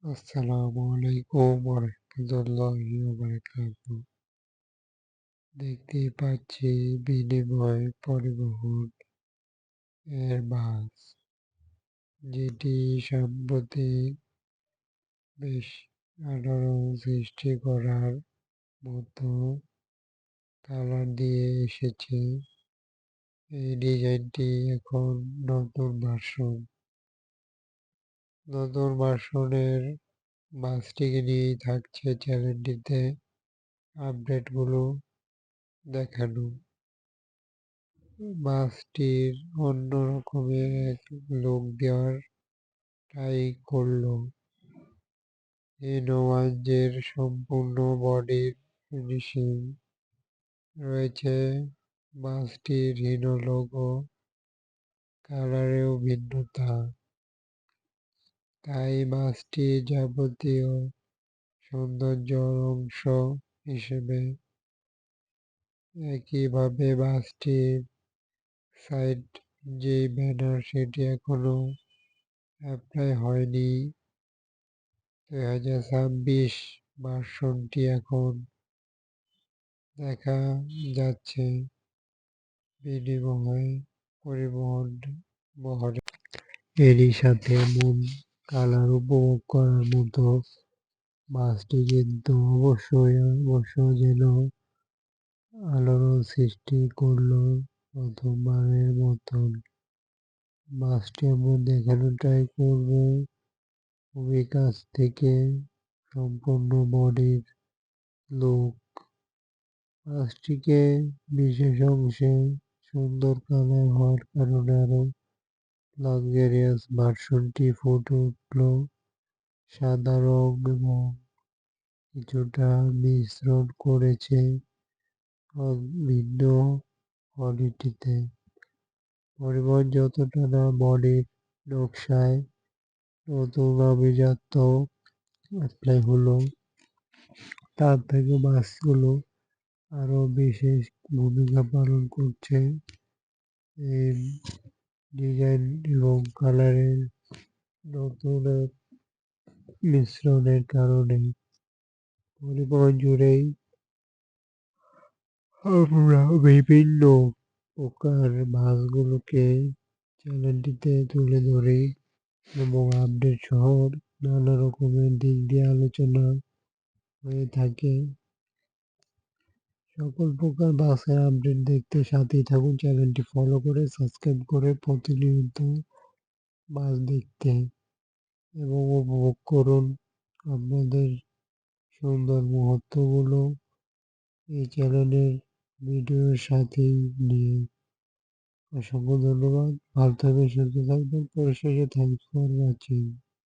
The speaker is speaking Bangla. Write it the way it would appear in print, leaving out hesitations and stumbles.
আসসালামু আলাইকুম ওয়া রাহমাতুল্লাহি ওয়া বারাকাতুহু। দেখতেই পাচ্ছি বিনিময় পরিবহন এর বাস, যেটি সাম্প্রতিক বেশ আলোড়ন সৃষ্টি করার মতো কালার দিয়ে এসেছে। এই ডিজাইনটি এখন নতুন ভার্সন। নতুন ভার্সনের বাসটিকে নিয়েই থাকছে চ্যানেলটিতে আপডেটগুলো দেখানো। বাসটির অন্য রকমের এক লুক দেওয়ার ট্রাই করলো। এর সম্পূর্ণ বডির ফিনিশিং রয়েছে। বাসটির হিনো লোগো, কালারেও ভিন্নতা, তাই বাসটি যাবতীয় সৌন্দর্যর অংশ হিসেবে। একইভাবে বাসটির সাইড যে ব্যানার সেটি এখনো অ্যাপ্লাই হয়নি। 2026 ভার্সনটি এখন দেখা যাচ্ছে বিনিময় পরিবহন বহরে। এরই সাথে মূল কালার উপভোগ করার মতো বাসটি কিন্তু অবশ্য যেন আলোড়ন সৃষ্টি করলো প্রথমবারের মতন। বাসটি আমরা দেখানোর ট্রাই করবো খুবই কাছ থেকে সম্পূর্ণ বডির লুক। বাসটিকে বিশেষ অংশে সুন্দর কালার হওয়ার কারণে আরো লাক্সারিয়াস ভার্সনটি ফুটে উঠল। সাদা রং এবং কিছুটা মিশ্রণ করেছে ভিন্ন কোয়ালিটিতে। পরিমাণ যতটা না বডির নকশায় নতুন আভিজাত্য অ্যাপ্লাই হলো, তার থেকে বাসগুলো আরো বিশেষ ভূমিকা পালন করছে এই ডিজাইন এবং কালারের নতুন এক মিশ্রণের কারণে। পরিবহন জুড়েই আমরা বিভিন্ন প্রকার বাসগুলোকে চ্যানেলটিতে তুলে ধরি এবং আপডেট সহ নানা রকমের দিক দিয়ে আলোচনা হয়ে থাকে। সকল প্রকার বাসের আপডেট দেখতে সাথেই থাকুন, চ্যানেলটি ফলো করে সাবস্ক্রাইব করে প্রতিনিয়ত বাস দেখতে এবং উপভোগ করুন আপনাদের সুন্দর মুহূর্তগুলো এই চ্যানেলের ভিডিওর সাথেই নিয়ে। অসংখ্য ধন্যবাদ। ভালো থাকবেন, সুস্থ থাকবেন। পরিশেষে থ্যাংকস ফর ওয়াচিং।